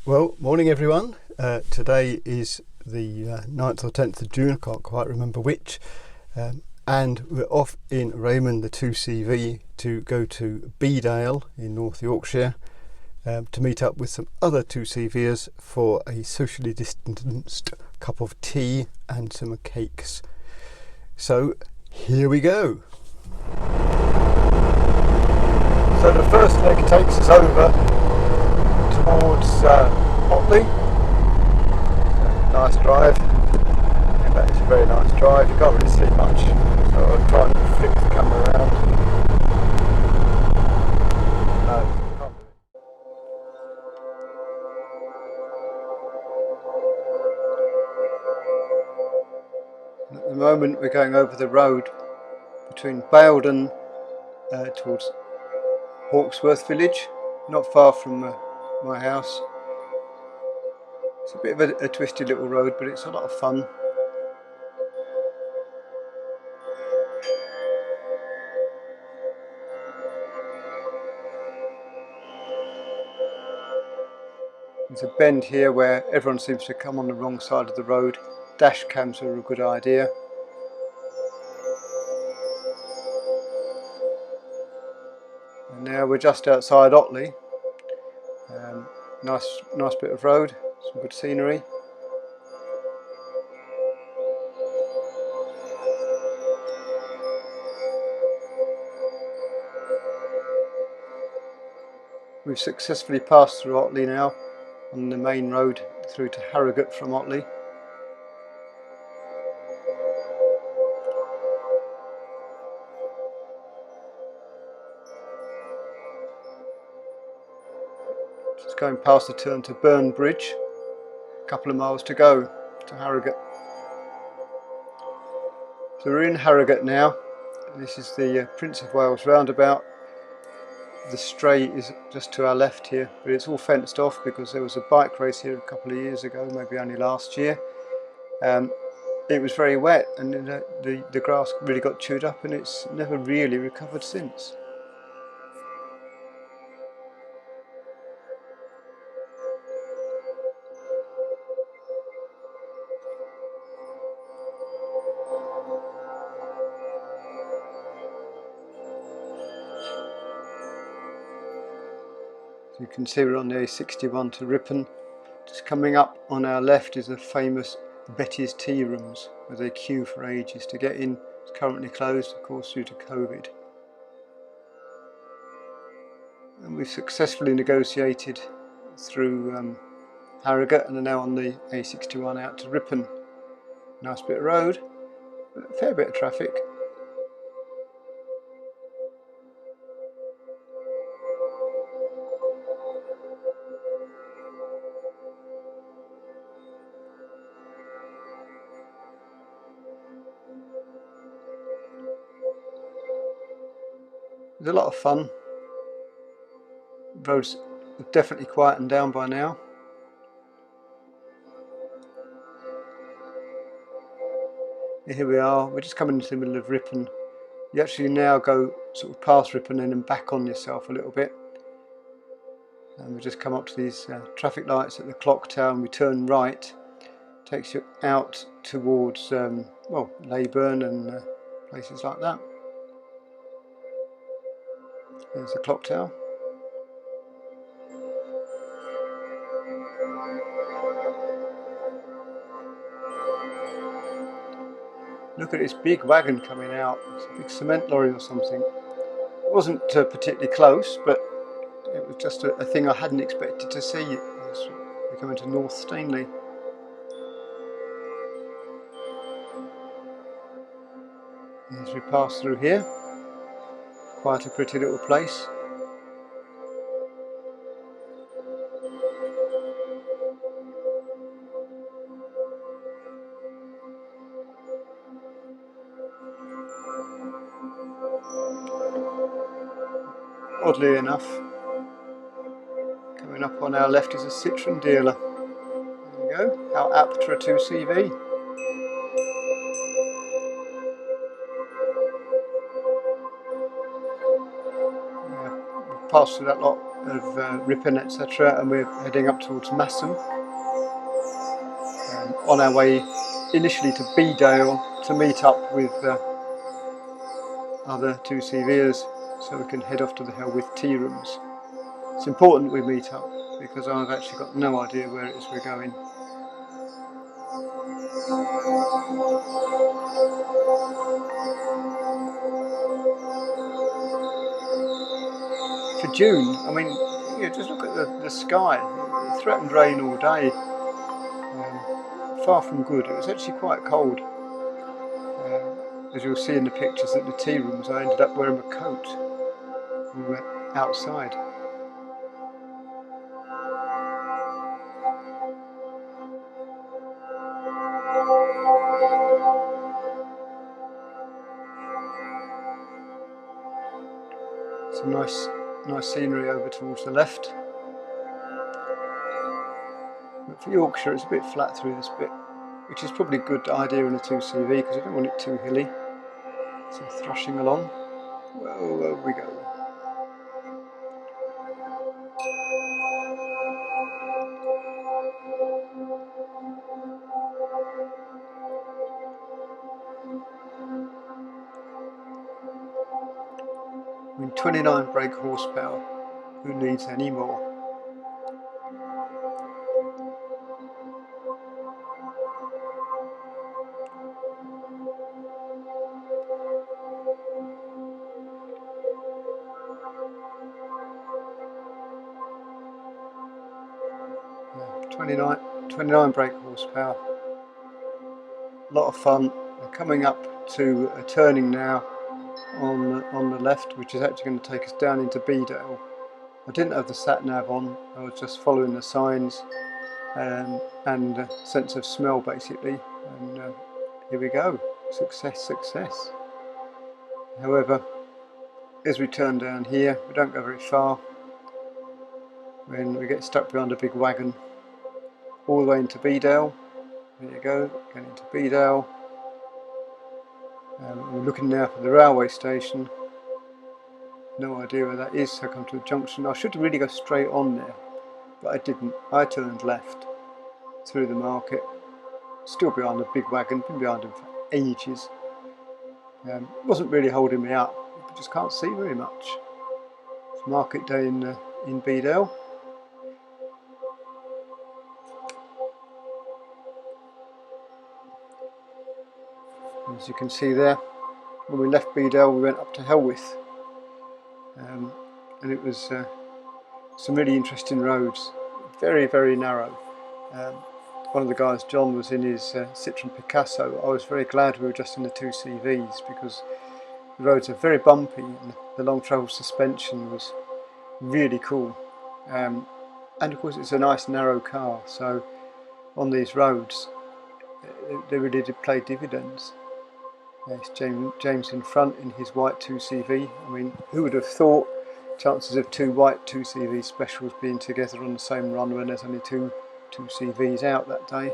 Well, morning everyone. Today is the 9th or 10th of June, I can't quite remember which, and we're off in Raymond the 2CV to go to Beedale in North Yorkshire to meet up with some other 2CVers for a socially distanced cup of tea and some cakes. So here we go. So the first leg takes us over towards Otley. Nice drive. Yeah, that is a very nice drive. You can't really see much, so I'll try and flick the camera around. No, can't do it. At the moment we're going over the road between Baildon towards Hawksworth village, not far from my house. It's a bit of a twisty little road, but it's a lot of fun. There's a bend here where everyone seems to come on the wrong side of the road. Dash cams are a good idea. And now we're just outside Otley. Nice bit of road, some good scenery. We've successfully passed through Otley now on the main road through to Harrogate from Otley. Just going past the turn to Burn Bridge. A couple of miles to go to Harrogate. So we're in Harrogate now. This is the Prince of Wales roundabout. The straight is just to our left here, but it's all fenced off because there was a bike race here a couple of years ago, maybe only last year. It was very wet and the grass really got chewed up and it's never really recovered since. So you can see we're on the A61 to Ripon. Just coming up on our left is the famous Betty's Tea Rooms, where they queue for ages to get in. It's currently closed, of course, due to COVID. And we've successfully negotiated through Harrogate and are now on the A61 out to Ripon. Nice bit of road, but a fair bit of traffic. It was a lot of fun. The roads have definitely quietened down by now. Here we are, we're just coming into the middle of Ripon. You actually now go sort of past Ripon and then back on yourself a little bit. And we just come up to these traffic lights at the clock tower and we turn right. Takes you out towards well, Leyburn and places like that. There's the clock tower. Look at this big wagon coming out. It's a big cement lorry or something. It wasn't particularly close, but it was just a thing I hadn't expected to see as we're coming to North Stainley. As we pass through here, quite a pretty little place. Oddly enough, coming up on our left is a Citroen dealer. There we go, how apt for a 2CV. Yeah, we've passed through that lot Ripon, etc., and we're heading up towards Massam, on our way initially to Beedale to meet up with other 2CVers so we can head off to the Helwith Tea Rooms. It's important we meet up because I've actually got no idea where it is we're going. For June, I mean, yeah, just look at the sky. It threatened rain all day. Far from good. It was actually quite cold. As you'll see in the pictures at the tea rooms, I ended up wearing a coat. We were outside. Some nice scenery over towards the left. But for Yorkshire, it's a bit flat through this bit, which is probably a good idea in a 2CV because I don't want it too hilly. So thrashing along. Well, over we go. I mean, 29 brake horsepower. Who needs any more? Yeah, 29 brake horsepower. A lot of fun. We're coming up to a turning now on the left, which is actually going to take us down into Beedale. I didn't have the sat nav on. I was just following the signs and sense of smell basically. And here we go. Success, success. However, as we turn down here, we don't go very far when we get stuck behind a big wagon all the way into Beedale. There you go, getting into Beedale. We're looking now for the railway station. No idea where that is, so I come to a junction. I should really go straight on there, but I didn't. I turned left through the market, still behind the big wagon, been behind him for ages. Wasn't really holding me up, but just can't see very much. It's market day in Beedale. As you can see there, when we left Beedale we went up to Helwith, and it was some really interesting roads, very narrow. One of the guys, John, was in his Citroen Picasso. I was very glad we were just in the 2CVs because the roads are very bumpy and the long travel suspension was really cool. And of course it's a nice narrow car, so on these roads they really did play dividends. There's James in front in his white 2CV. I mean, who would have thought chances of two white 2CV specials being together on the same run when there's only two CVs out that day.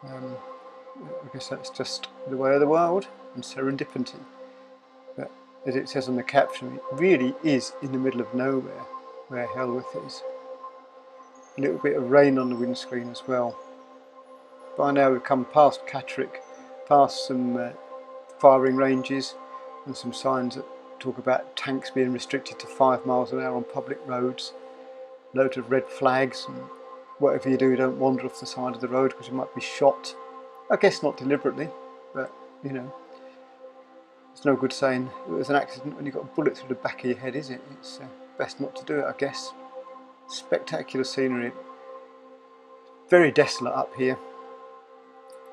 I guess that's just the way of the world and serendipity. But as it says on the caption, it really is in the middle of nowhere where Helwith is. A little bit of rain on the windscreen as well. By now we've come past Catterick, past some firing ranges and some signs that talk about tanks being restricted to 5 miles an hour on public roads. Loads of red flags, and whatever you do, don't wander off the side of the road because you might be shot. I guess not deliberately, but you know, it's no good saying it was an accident when you've got a bullet through the back of your head, is it? It's best not to do it, I guess. Spectacular scenery. Very desolate up here.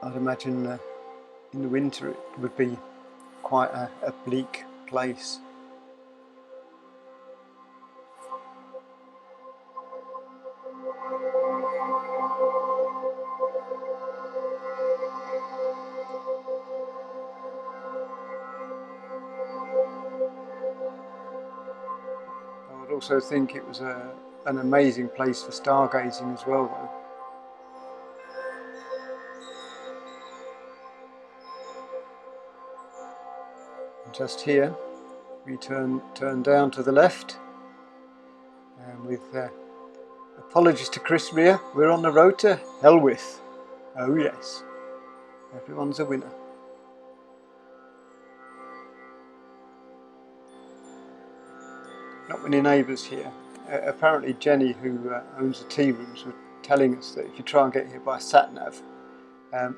I'd imagine in the winter it would be quite a bleak place. I would also think it was an amazing place for stargazing as well though. Just here we turn down to the left And with apologies to Chris Rea, we're on the road to Helwith. Oh yes, everyone's a winner. Not many neighbours here. Apparently Jenny, who owns the tea rooms, was telling us that if you try and get here by sat-nav,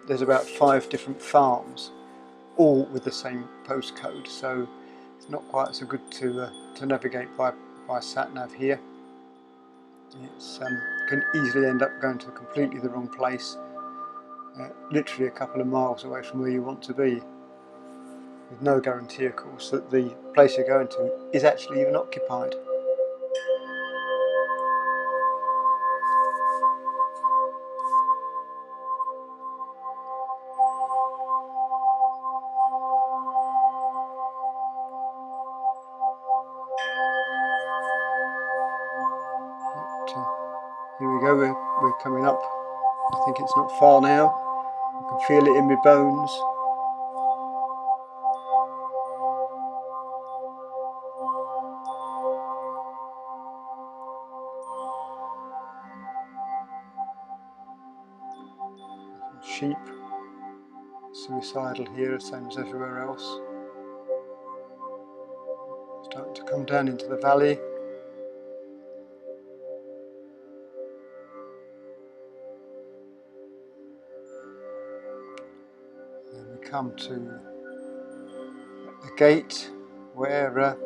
there's about 5 different farms, all with the same postcode, so it's not quite so good to navigate by sat-nav here. It's can easily end up going to completely the wrong place, literally a couple of miles away from where you want to be, with no guarantee of course that the place you're going to is actually even occupied. Here we go, we're coming up. I think it's not far now. I can feel it in my bones. Sheep, suicidal here, same as everywhere else. Starting to come down into the valley. And we come to the gate where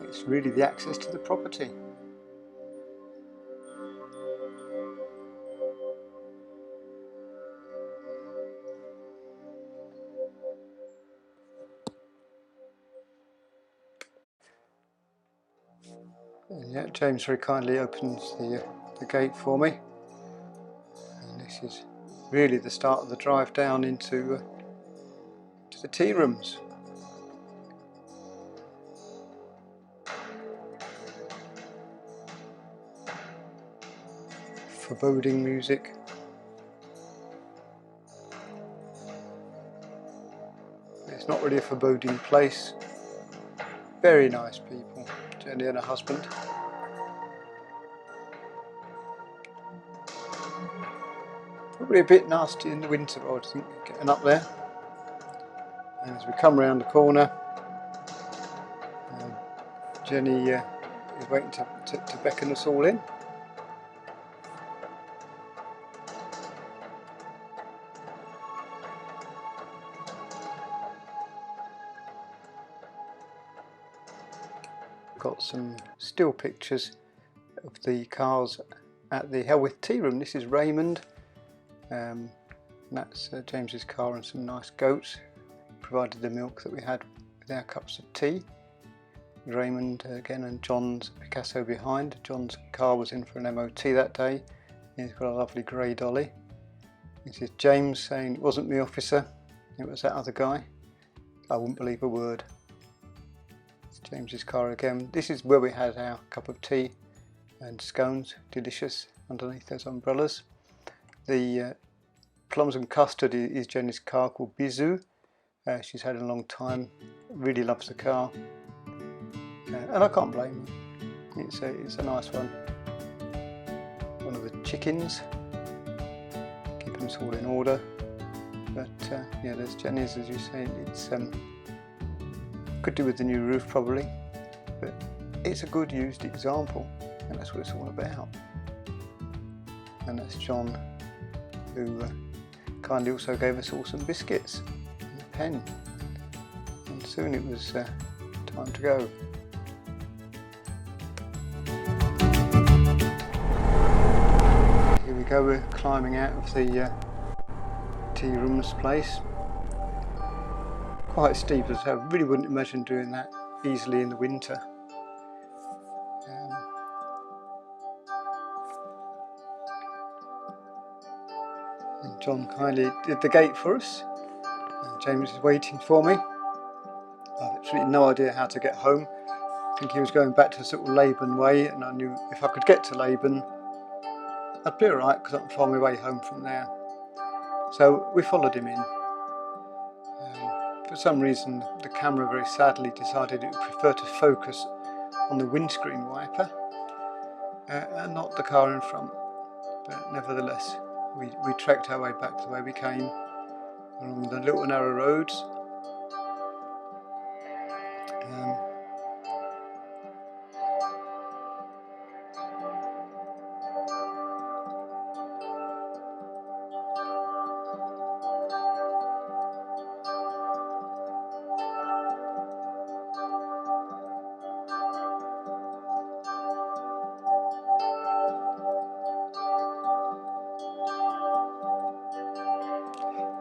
it's really the access to the property. And yeah, James very kindly opens the gate for me. And this is really the start of the drive down into to the tea rooms. Foreboding music. It's not really a foreboding place. Very nice people, Jenny and her husband. Probably a bit nasty in the winter, I would think, getting up there. And as we come round the corner, Jenny is waiting to beckon us all in. Got some still pictures of the cars at the Helwith Tea Room. This is Raymond. That's James's car and some nice goats. Provided the milk that we had with our cups of tea. Raymond again, and John's Picasso behind. John's car was in for an MOT that day. He's got a lovely grey dolly. This is James saying, "It wasn't me, officer, it was that other guy. I wouldn't believe a word." It's James's car again. This is where we had our cup of tea and scones, delicious, underneath those umbrellas. The plums and custard is Jenny's car, called Bisou. She's had it a long time, really loves the car, and I can't blame her. It's a nice one. One of the chickens, keeping us all in order. But yeah, there's Jenny's, as you say. It's could do with the new roof probably, but it's a good used example, and that's what it's all about. And that's John, who kindly also gave us all some biscuits and a pen, and soon it was time to go. Here we go, we're climbing out of the tea rooms place. Quite steep, as I really wouldn't imagine doing that easily in the winter. And John kindly did the gate for us, and James is waiting for me. I've absolutely no idea how to get home. I think he was going back to sort of Laban way, and I knew if I could get to Laban I'd be alright, because I can find my way home from there. So we followed him in. For some reason the camera very sadly decided it would prefer to focus on the windscreen wiper and not the car in front. But nevertheless, we trekked our way back the way we came, along the little narrow roads.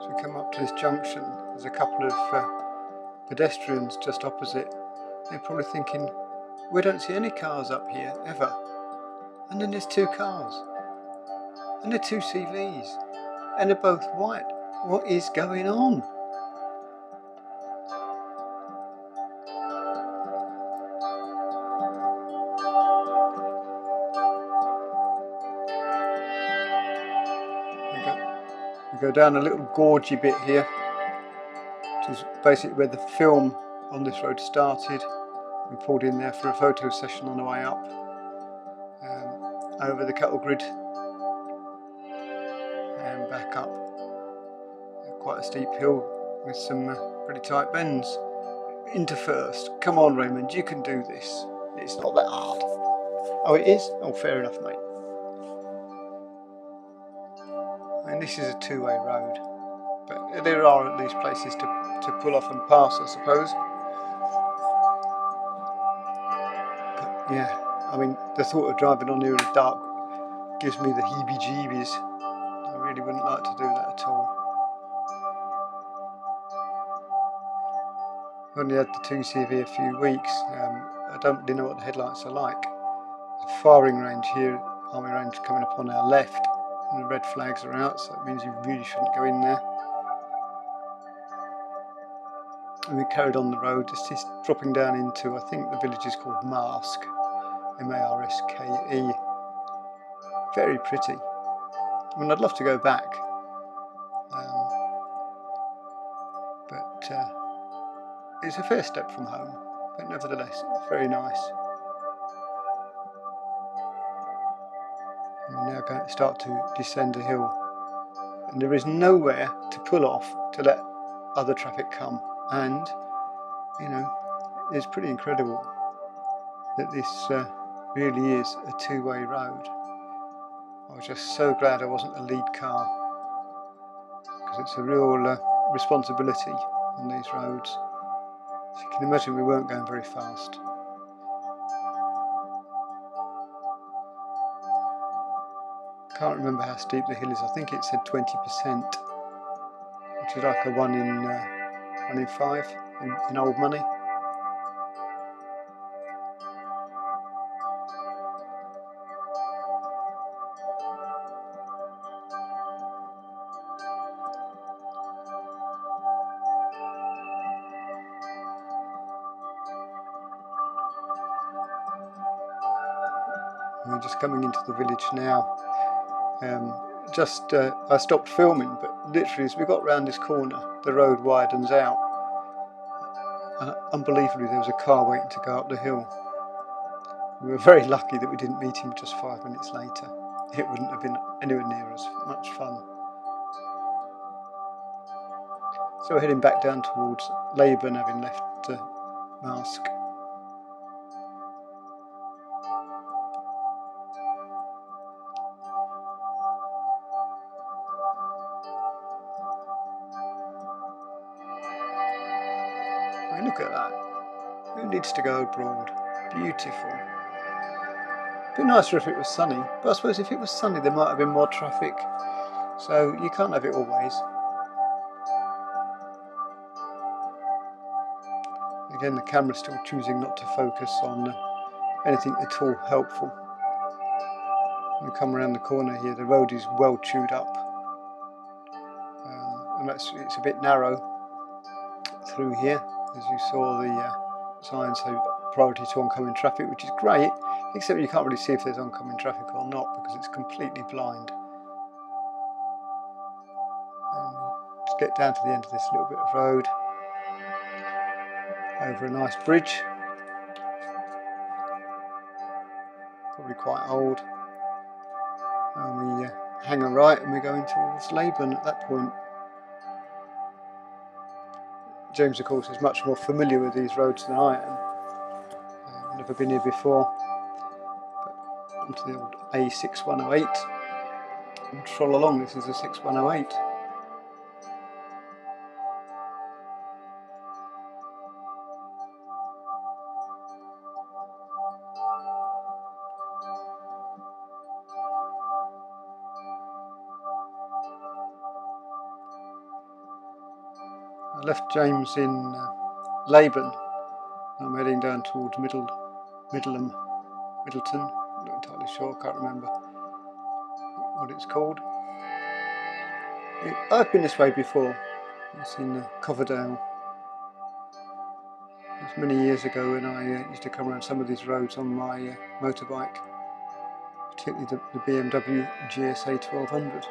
So we come up to this junction, there's a couple of pedestrians just opposite. They're probably thinking, we don't see any cars up here, ever. And then there's two cars. And they're two CVs. And they're both white. What is going on? We go down a little gorgy bit here, which is basically where the film on this road started. We pulled in there for a photo session on the way up, over the cattle grid and back up quite a steep hill with some pretty tight bends. Into first. Come on, Raymond, you can do this. It's not that hard. Oh, it is? Oh, fair enough, mate. I mean, this is a two-way road, but there are at least places to pull off and pass, I suppose. But yeah, I mean, the thought of driving on here in the dark gives me the heebie-jeebies. I really wouldn't like to do that at all. I've only had the 2CV a few weeks. I don't really know what the headlights are like. The firing range here, army range coming up on our left, and the red flags are out, so it means you really shouldn't go in there. And we carried on the road, just dropping down into, I think the village is called Marske, M-A-R-S-K-E. Very pretty. I mean, I'd love to go back, but it's a fair step from home, but nevertheless, it's very nice. And we're now going to start to descend a hill, and there is nowhere to pull off to let other traffic come, and you know, it's pretty incredible that this really is a two-way road. I was just so glad I wasn't a lead car, because it's a real responsibility on these roads. As you can imagine, we weren't going very fast. Can't remember how steep the hill is. I think it said 20%, which is like a 1 in 5 in old money. We're just coming into the village now. I stopped filming, but literally as we got round this corner, the road widens out. And unbelievably, there was a car waiting to go up the hill. We were very lucky that we didn't meet him just 5 minutes later. It wouldn't have been anywhere near as much fun. So we're heading back down towards Laban, having left Marske. I mean, look at that. Who needs to go abroad? Beautiful. It'd be nicer if it was sunny, but I suppose if it was sunny there might have been more traffic. So you can't have it always. Again, the camera's still choosing not to focus on anything at all helpful. When we come around the corner here, the road is well chewed up, and it's a bit narrow through here, as you saw the sign say priority to oncoming traffic, which is great, except you can't really see if there's oncoming traffic or not because it's completely blind. Let's get down to the end of this little bit of road, over a nice bridge. probably quite old. And we hang a right and we're going towards Laban at that point. James, of course, is much more familiar with these roads than I am. I've never been here before. But onto the old A6108 and troll along. This is a 6108. I left James in Laban. I'm heading down towards Middleton. I'm not entirely sure, can't remember what it's called. I've been this way before. It's in Coverdale. It was many years ago when I used to come around some of these roads on my motorbike, particularly the BMW GSA 1200.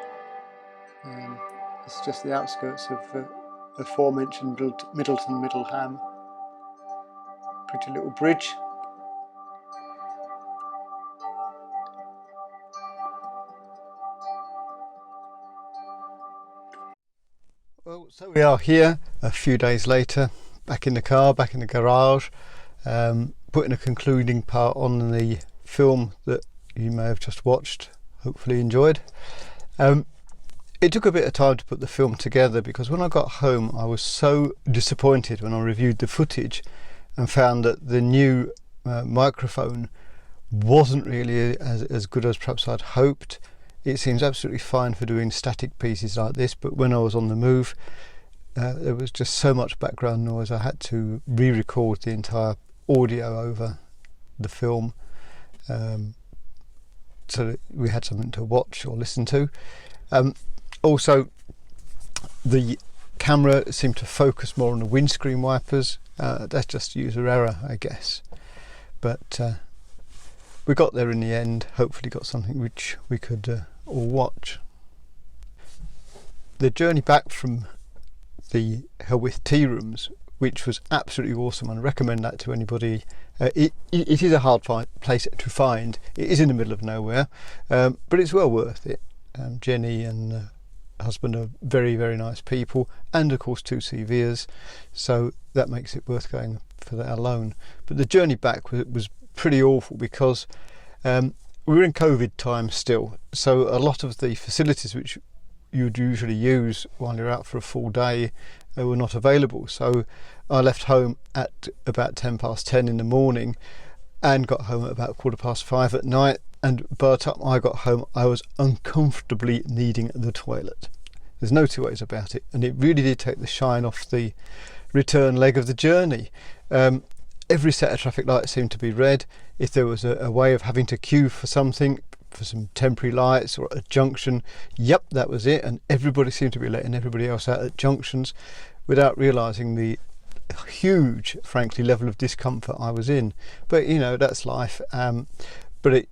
It's just the outskirts of the aforementioned Middleton Middleham. Pretty little bridge. Well, so we are here a few days later, back in the car, back in the garage, putting a concluding part on the film that you may have just watched, hopefully enjoyed. It took a bit of time to put the film together because when I got home I was so disappointed when I reviewed the footage and found that the new microphone wasn't really as good as perhaps I'd hoped. It seems absolutely fine for doing static pieces like this, but when I was on the move there was just so much background noise I had to re-record the entire audio over the film so that we had something to watch or listen to. Also, the camera seemed to focus more on the windscreen wipers. That's just user error, I guess. But we got there in the end, hopefully got something which we could all watch. The journey back from the Helwith Tea Rooms, which was absolutely awesome, and I recommend that to anybody. It is a hard place to find. It is in the middle of nowhere, but it's well worth it. Jenny and husband are very, very nice people, and of course 2 CVers, so that makes it worth going for that alone. But the journey back was pretty awful because we were in COVID time still, so a lot of the facilities which you'd usually use while you're out for a full day were not available. So I left home at about 10:10 in the morning and got home at about 5:15 at night. And by the time I got home, I was uncomfortably needing the toilet. There's no two ways about it. And it really did take the shine off the return leg of the journey. Every set of traffic lights seemed to be red. If there was a way of having to queue for something, for some temporary lights or at a junction, yep, that was it. And everybody seemed to be letting everybody else out at junctions without realising the huge, frankly, level of discomfort I was in. But, you know, that's life. But it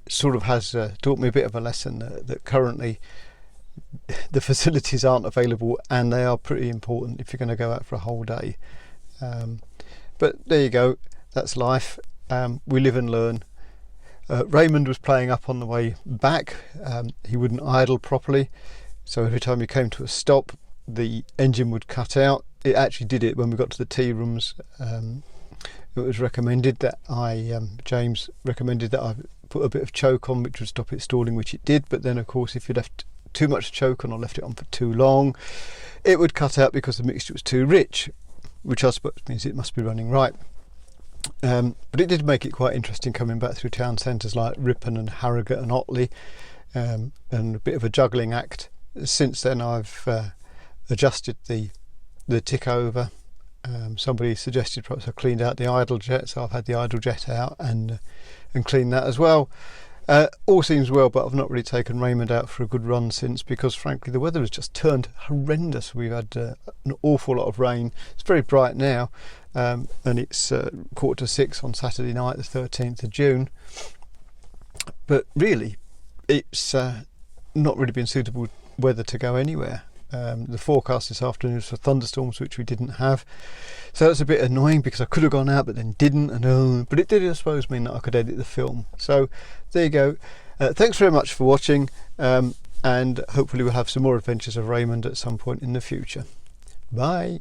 sort of has taught me a bit of a lesson that currently the facilities aren't available, and they are pretty important if you're going to go out for a whole day. But there you go, that's life. We live and learn. Raymond was playing up on the way back. He wouldn't idle properly, so every time he came to a stop the engine would cut out. It actually did it when we got to the tea rooms. It was recommended that James recommended that I put a bit of choke on, which would stop it stalling, which it did. But then, of course, if you left too much choke on or left it on for too long, it would cut out because the mixture was too rich, which I suppose means it must be running right. But it did make it quite interesting coming back through town centres like Ripon and Harrogate and Otley, and a bit of a juggling act. Since then, I've adjusted the tick over. Somebody suggested perhaps I cleaned out the idle jet, so I've had the idle jet out and cleaned that as well. All seems well, but I've not really taken Raymond out for a good run since, because frankly the weather has just turned horrendous. We've had an awful lot of rain. It's very bright now, and it's 5:45 on Saturday night, the 13th of June. But really, it's not really been suitable weather to go anywhere. The forecast this afternoon was for thunderstorms, which we didn't have, so that's a bit annoying because I could have gone out but then didn't, and but it did, I suppose, mean that I could edit the film. So there you go. Thanks very much for watching, and hopefully we'll have some more adventures of Raymond at some point in the future. Bye.